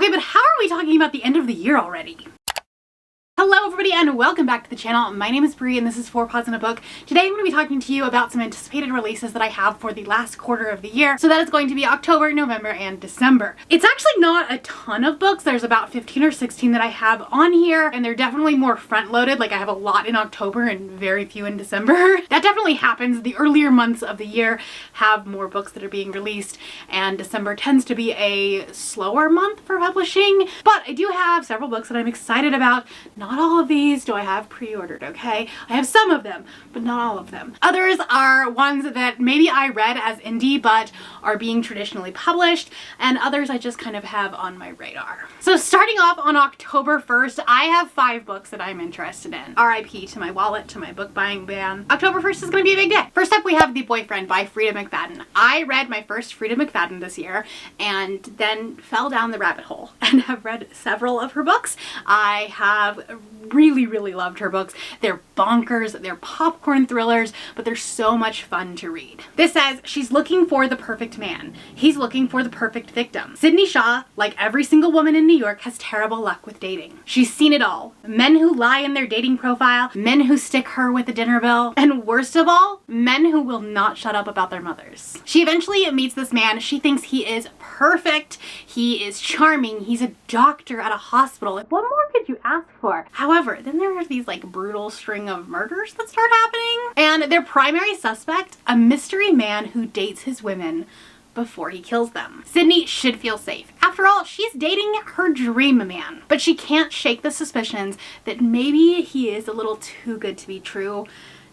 Okay, but how are we talking about the end of the year already? Hello everybody and welcome back to the channel. My name is Bree and this is 4 Paws in a Book. Today I'm going to be talking to you about some anticipated releases that I have for the last quarter of the year. So that is going to be October, November, and December. It's actually not a ton of books. There's about 15 or 16 that I have on here, and they're definitely more front loaded. Like I have a lot in October and very few in December. That definitely happens. The earlier months of the year have more books that are being released, and December tends to be a slower month for publishing. But I do have several books that I'm excited about. Not all of these do I have pre-ordered, okay? I have some of them, but not all of them. Others are ones that maybe I read as indie but are being traditionally published, and others I just kind of have on my radar. So starting off on October 1st, I have 5 books that I'm interested in. RIP to my wallet, to my book buying ban. October 1st is going to be a big day. First up, we have The Boyfriend by Freida McFadden. I read my first Freida McFadden this year and then fell down the rabbit hole and have read several of her books. I have really loved her books. They're bonkers, they're popcorn thrillers, but they're so much fun to read. This says, she's looking for the perfect man. He's looking for the perfect victim. Sydney Shaw, like every single woman in New York, has terrible luck with dating. She's seen it all. Men who lie in their dating profile, men who stick her with a dinner bill, and worst of all, men who will not shut up about their mothers. She eventually meets this man. She thinks he is perfect. He is charming. He's a doctor at a hospital. Like, what more could you ask for? However, then there are these like brutal string of murders that start happening, and their primary suspect, a mystery man who dates his women before he kills them. Sydney should feel safe. After all, she's dating her dream man, but she can't shake the suspicions that maybe he is a little too good to be true.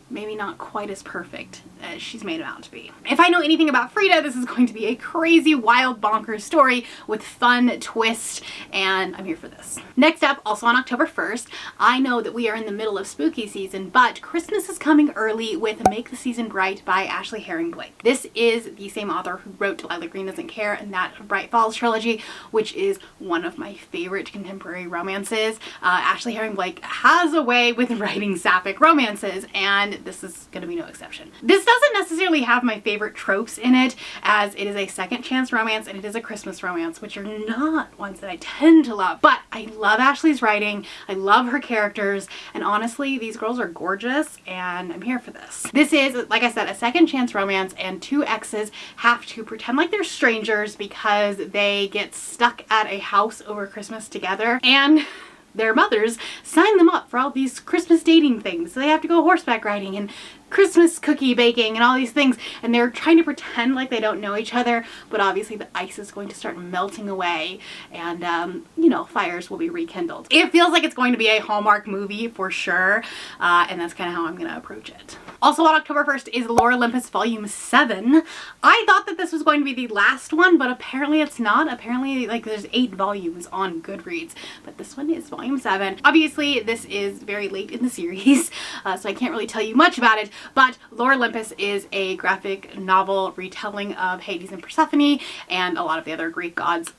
Maybe not quite as perfect as she's made him out to be. If I know anything about Freida, this is going to be a crazy, wild, bonkers story with fun twists, and I'm here for this. Next up, also on October 1st, I know that we are in the middle of spooky season, but Christmas is coming early with Make the Season Bright by Ashley Herring Blake. This is the same author who wrote Lila Green Doesn't Care and that Bright Falls trilogy, which is one of my favorite contemporary romances. Ashley Herring Blake has a way with writing sapphic romances, and this is going to be no exception. This doesn't necessarily have my favorite tropes in it, as it is a second chance romance and it is a Christmas romance, which are not ones that I tend to love. But I love Ashley's writing, I love her characters, and honestly, these girls are gorgeous, and I'm here for this. This is, like I said, a second chance romance, and 2 exes have to pretend like they're strangers because they get stuck at a house over Christmas together, and their mothers sign them up for all these Christmas dating things. So they have to go horseback riding and Christmas cookie baking and all these things, and they're trying to pretend like they don't know each other, but obviously the ice is going to start melting away, and you know, fires will be rekindled. It feels like it's going to be a Hallmark movie for sure, and that's kind of how I'm gonna approach it. Also on October 1st is Lur Olympus Volume 7. I thought that this was going to be the last one, but apparently it's not. Apparently, like, there's 8 volumes on Goodreads, but this one is Volume 7. Obviously, this is very late in the series, so I can't really tell you much about it, but Lur Olympus is a graphic novel retelling of Hades and Persephone and a lot of the other Greek gods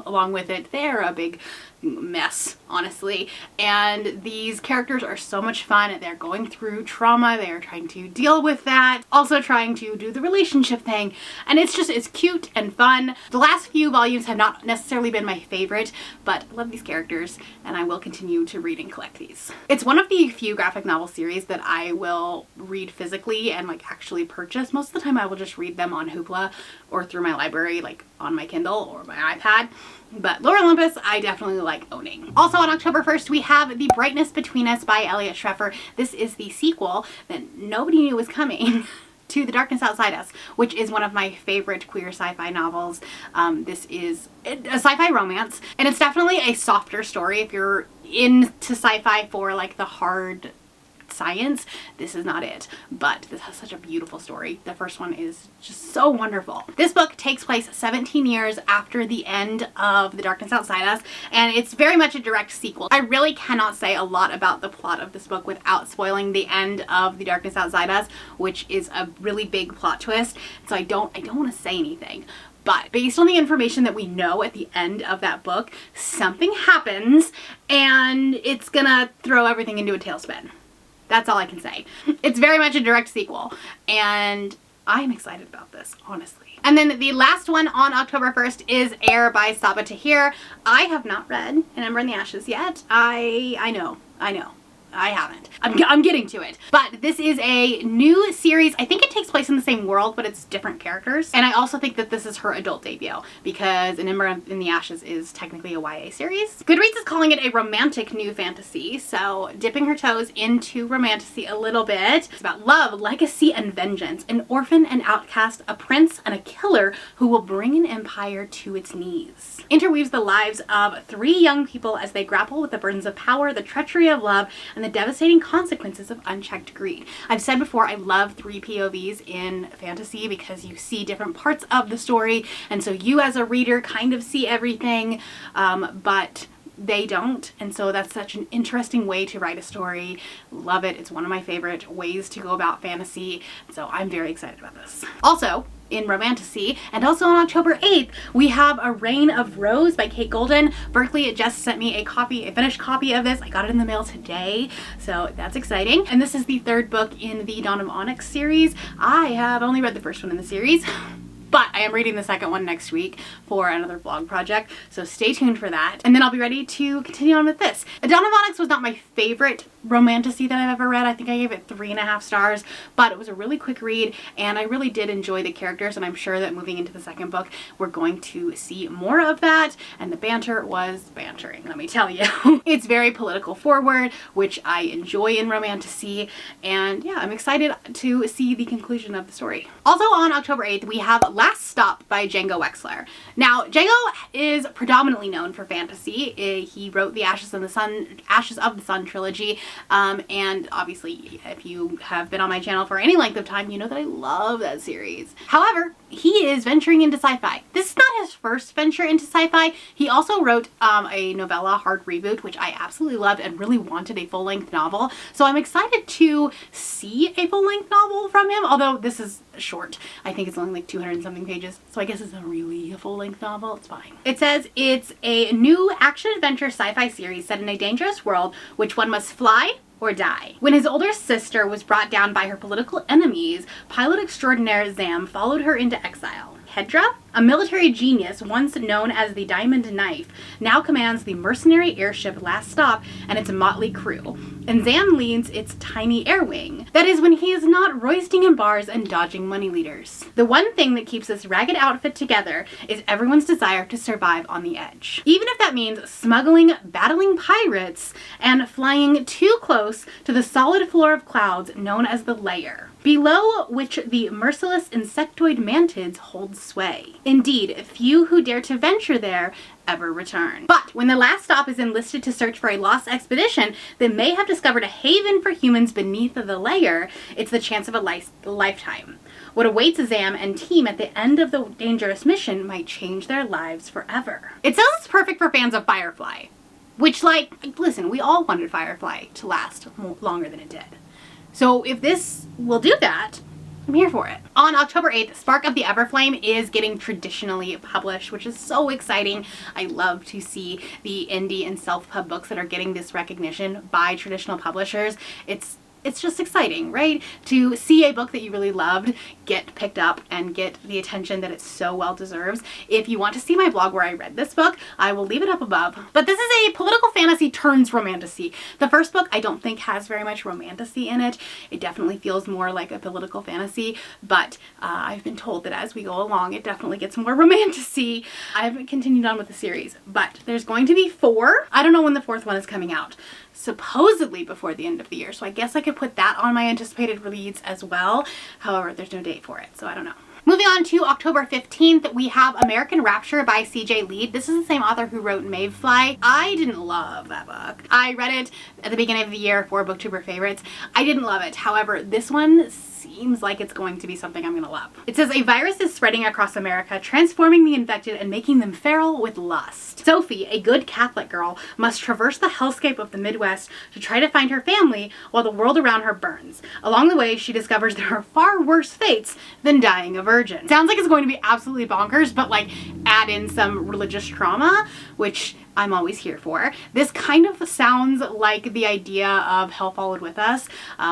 along with it. They're a big mess, honestly, and these characters are so much fun. They're going through trauma, they're trying to deal with that, also trying to do the relationship thing, and it's cute and fun. The last few volumes have not necessarily been my favorite, but I love these characters and I will continue to read and collect these. It's one of the few graphic novel series that I will read physically and like actually purchase. Most of the time I will just read them on Hoopla or through my library, like on my Kindle or my iPad. But Lur Olympus, I definitely like owning. Also on October 1st, we have The Brightness Between Us by Elliot Schreffer. This is the sequel that nobody knew was coming to The Darkness Outside Us, which is one of my favorite queer sci-fi novels. This is a sci-fi romance, and it's definitely a softer story. If you're into sci-fi for like the hard science, this is not it, but this has such a beautiful story. The first one is just so wonderful. This book takes place 17 years after the end of The Darkness Outside Us, and it's very much a direct sequel. I really cannot say a lot about the plot of this book without spoiling the end of The Darkness Outside Us, which is a really big plot twist, so I don't want to say anything. But based on the information that we know at the end of that book, something happens and it's gonna throw everything into a tailspin. That's all I can say. It's very much a direct sequel, and I'm excited about this, honestly. And then the last one on October 1st is Air by Saba Tahir. I have not read An Ember in the Ashes yet. I know. I haven't. I'm getting to it. But this is a new series. I think it takes place in the same world, but it's different characters. And I also think that this is her adult debut because An Ember in the Ashes is technically a YA series. Goodreads is calling it a romantic new fantasy, so dipping her toes into romantasy a little bit. It's about love, legacy, and vengeance. An orphan, an outcast, a prince, and a killer who will bring an empire to its knees. Interweaves the lives of 3 young people as they grapple with the burdens of power, the treachery of love, and the devastating consequences of unchecked greed. I've said before, I love 3 POVs in fantasy because you see different parts of the story, and so you as a reader kind of see everything, but they don't, and so that's such an interesting way to write a story. Love it. It's one of my favorite ways to go about fantasy, so I'm very excited about this. Also, in romantasy, and also on October 8th, we have A Reign of Rose by Kate Golden. Berkeley just sent me a finished copy of this. I got it in the mail today, so that's exciting. And this is the 3rd book in the Dawn of Onyx series. I have only read the first one in the series, but I am reading the second one next week for another vlog project, so stay tuned for that. And then I'll be ready to continue on with this. Dawn of Onyx was not my favorite romantasy that I've ever read. I think I gave it 3.5 stars, but it was a really quick read, and I really did enjoy the characters, and I'm sure that moving into the second book, we're going to see more of that, and the banter was bantering, let me tell you. It's very political forward, which I enjoy in romantasy, and yeah, I'm excited to see the conclusion of the story. Also on October 8th, we have Last Stop by Django Wexler. Now, Django is predominantly known for fantasy. He wrote the Ashes of the Sun trilogy, and obviously if you have been on my channel for any length of time, you know that I love that series. However, he is venturing into sci-fi. This is not his first venture into sci-fi. He also wrote a novella, Hard Reboot, which I absolutely loved and really wanted a full-length novel. So I'm excited to see a full-length novel from him, although this is short. I think it's only like 200 and something pages, so I guess it's not really a full-length novel. It's fine. It says it's a new action-adventure sci-fi series set in a dangerous world which one must fly or die. When his older sister was brought down by her political enemies, pilot extraordinaire Zam followed her into exile. Hedra, a military genius once known as the Diamond Knife, now commands the mercenary airship Last Stop and its motley crew, and Zam leads its tiny air wing. That is when he is not roisting in bars and dodging money leaders. The one thing that keeps this ragged outfit together is everyone's desire to survive on the edge. Even if that means smuggling, battling pirates, and flying too close to the solid floor of clouds known as the layer, below which the merciless insectoid mantids hold sway. Indeed, few who dare to venture there ever return. But when the Last Stop is enlisted to search for a lost expedition that may have discovered a haven for humans beneath the layer, it's the chance of a lifetime. What awaits Zam and team at the end of the dangerous mission might change their lives forever. It sounds perfect for fans of Firefly, which, like, listen, we all wanted Firefly to last longer than it did. So if this will do that, I'm here for it. On October 8th, Spark of the Everflame is getting traditionally published, which is so exciting. I love to see the indie and self-pub books that are getting this recognition by traditional publishers. It's just exciting, right? To see a book that you really loved get picked up and get the attention that it so well deserves. If you want to see my blog where I read this book, I will leave it up above. But this is a political fantasy turns romantasy. The first book I don't think has very much romantasy in it. It definitely feels more like a political fantasy, but I've been told that as we go along, it definitely gets more romantasy. I haven't continued on with the series, but there's going to be 4. I don't know when the 4th one is coming out. Supposedly before the end of the year, so I guess I could put that on my anticipated release as well. However, there's no date for it, so I don't know. Moving on to October 15th, we have American Rapture by CJ Lead. This is the same author who wrote Mayfly. I didn't love that book. I read it at the beginning of the year for BookTuber favorites. I didn't love it. However, this one seems like it's going to be something I'm gonna love. It says a virus is spreading across America, transforming the infected and making them feral with lust. Sophie, a good Catholic girl, must traverse the hellscape of the Midwest to try to find her family while the world around her burns. Along the way, she discovers there are far worse fates than dying a virgin. Sounds like it's going to be absolutely bonkers, but like add in some religious trauma, which I'm always here for. This kind of sounds like the idea of Hell Followed With Us,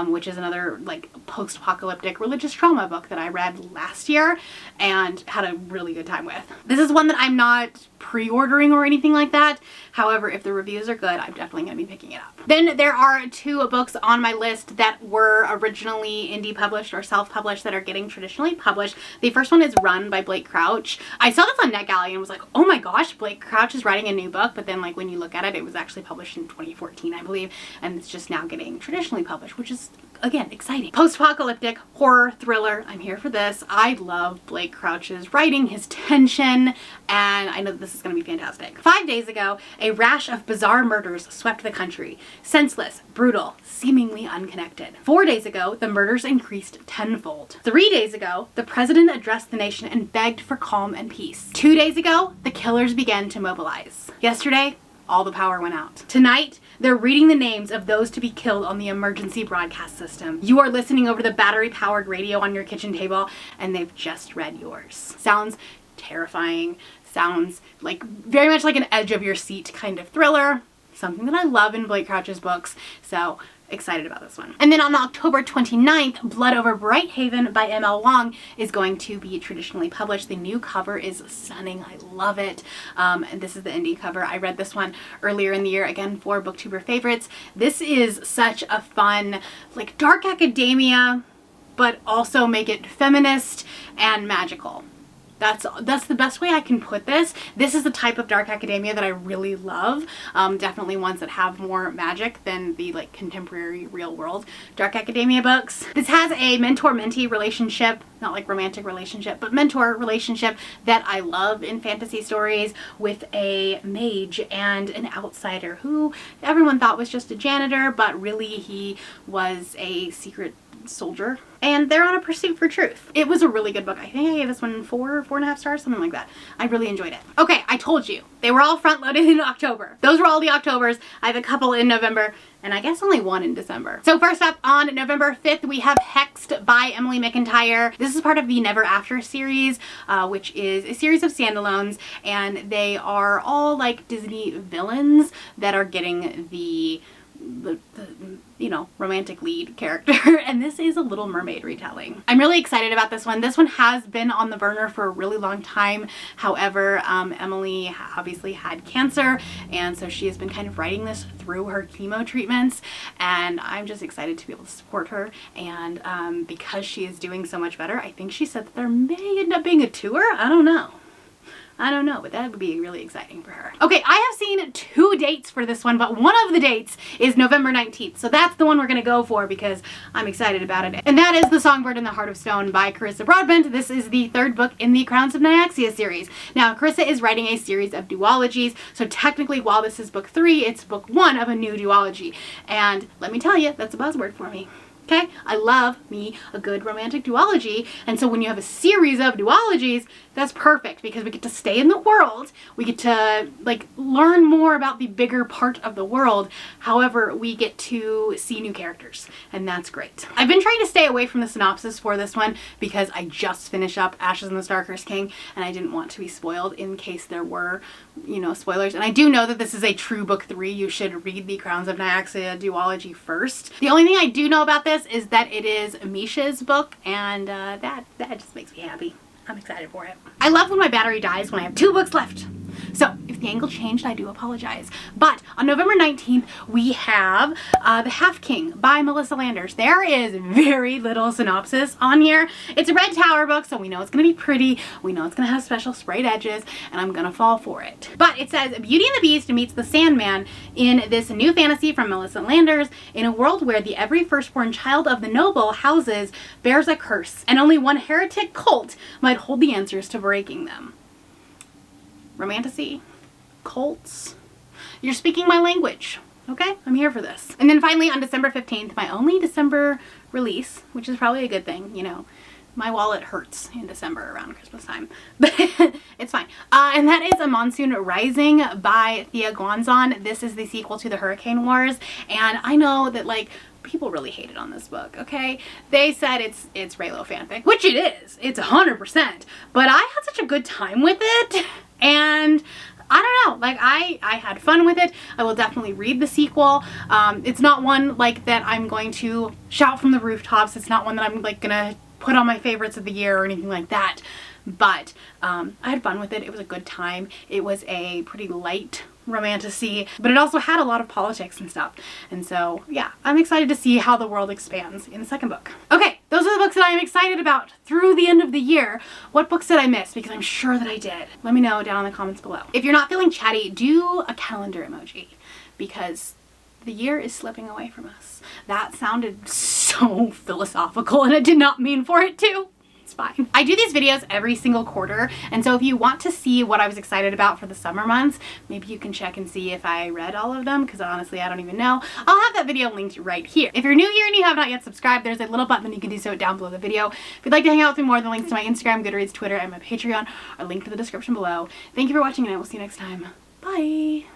which is another like post-apocalyptic religious trauma book that I read last year and had a really good time with. This is one that I'm not pre-ordering or anything like that. However, if the reviews are good, I'm definitely going to be picking it up. Then there are 2 books on my list that were originally indie published or self-published that are getting traditionally published. The first one is Run by Blake Crouch. I saw this on NetGalley and was like, oh my gosh, Blake Crouch is writing a new book. But then like when you look at it, it was actually published in 2014, I believe. And it's just now getting traditionally published, which is, again, exciting. Post-apocalyptic horror thriller. I'm here for this. I love Blake Crouch's writing, his tension, and I know that this is going to be fantastic. 5 days ago, a rash of bizarre murders swept the country. Senseless, brutal, seemingly unconnected. 4 days ago, the murders increased tenfold. 3 days ago, the president addressed the nation and begged for calm and peace. 2 days ago, the killers began to mobilize. Yesterday, all the power went out. Tonight, they're reading the names of those to be killed on the emergency broadcast system. You are listening over the battery-powered radio on your kitchen table, and they've just read yours. Sounds terrifying. Sounds like very much like an edge of your seat kind of thriller. Something that I love in Blake Crouch's books. So excited about this one. And then on October 29th, Blood Over Brighthaven by M.L. Wong is going to be traditionally published. The new cover is stunning. I love it. And this is the indie cover. I read this one earlier in the year, again, for BookTuber favorites. This is such a fun, like dark academia, but also make it feminist and magical. That's the best way I can put this. This is the type of dark academia that I really love. Definitely ones that have more magic than the like contemporary real world dark academia books. This has a mentor-mentee relationship, not like romantic relationship, but mentor relationship that I love in fantasy stories with a mage and an outsider who everyone thought was just a janitor, but really he was a secret soldier, and they're on a pursuit for truth. It was a really good book. I think I gave this one 4.5 stars, something like that. I really enjoyed it. Okay, I told you they were all front loaded in October. Those were all the Octobers. I have a couple in November and I guess only one in December. So first up on November 5th, we have Hexed by Emily McIntyre. This is part of the Never After series, which is a series of standalones, and they are all like Disney villains that are getting the you know, romantic lead character, and this is a Little Mermaid retelling. I'm really excited about this one. This one has been on the burner for a really long time. However, Emily obviously had cancer, and so she has been kind of writing this through her chemo treatments, and I'm just excited to be able to support her. And because she is doing so much better, I think she said that there may end up being a tour. I don't know, but that would be really exciting for her. Okay, I have seen 2 dates for this one, but one of the dates is November 19th. So that's the one we're gonna go for because I'm excited about it. And that is The Songbird in the Heart of Stone by Carissa Broadbent. This is the 3rd book in the Crowns of Nyaxia series. Now, Carissa is writing a series of duologies. So technically, while this is book 3, it's book 1 of a new duology. And let me tell you, that's a buzzword for me. Okay, I love me a good romantic duology, and so when you have a series of duologies, that's perfect because we get to stay in the world, we get to like learn more about the bigger part of the world. However, we get to see new characters, and that's great. I've been trying to stay away from the synopsis for this one because I just finished up Ashes in the Starcursed King, and I didn't want to be spoiled in case there were, you know, spoilers. And I do know that this is a true book 3. You should read the Crowns of Nyaxia duology first. The only thing I do know about this is that it is Misha's book, and that just makes me happy. I'm excited for it. I love when my battery dies when I have 2 books left. So if the angle changed, I do apologize. But on November 19th, we have The Half King by Melissa Landers. There is very little synopsis on here. It's a Red Tower book, so we know it's going to be pretty. We know it's going to have special sprayed edges, and I'm going to fall for it. But it says, Beauty and the Beast meets the Sandman in this new fantasy from Melissa Landers in a world where the every firstborn child of the noble houses bears a curse, and only one heretic cult might hold the answers to breaking them. Romantasy, cults, you're speaking my language. Okay, I'm here for this. And then finally on December 15th, my only December release, which is probably a good thing, you know, my wallet hurts in December around Christmas time, but it's fine. And that is A Monsoon Rising by Thea Guanzon. This is the sequel to the Hurricane Wars, and I know that like people really hated on this book, okay? They said it's Raylo fanfic, which it is. It's 100%. But I had such a good time with it, and I don't know, like I had fun with it. I will definitely read the sequel. It's not one like that I'm going to shout from the rooftops. It's not one that I'm like gonna put on my favorites of the year or anything like that. But I had fun with it. It was a good time. It was a pretty light romantasy, but it also had a lot of politics and stuff. And so yeah, I'm excited to see how the world expands in the second book. Okay, those are the books that I am excited about through the end of the year. What books did I miss? Because I'm sure that I did. Let me know down in the comments below. If you're not feeling chatty, do a calendar emoji, because the year is slipping away from us. That sounded so philosophical and I did not mean for it to. It's fine. I do these videos every single quarter, and so if you want to see what I was excited about for the summer months, maybe you can check and see if I read all of them, because honestly I don't even know. I'll have that video linked right here. If you're new here and you have not yet subscribed, there's a little button that you can do so down below the video. If you'd like to hang out with me more, the links to my Instagram, Goodreads, Twitter, and my Patreon are linked in the description below. Thank you for watching, and I will see you next time. Bye!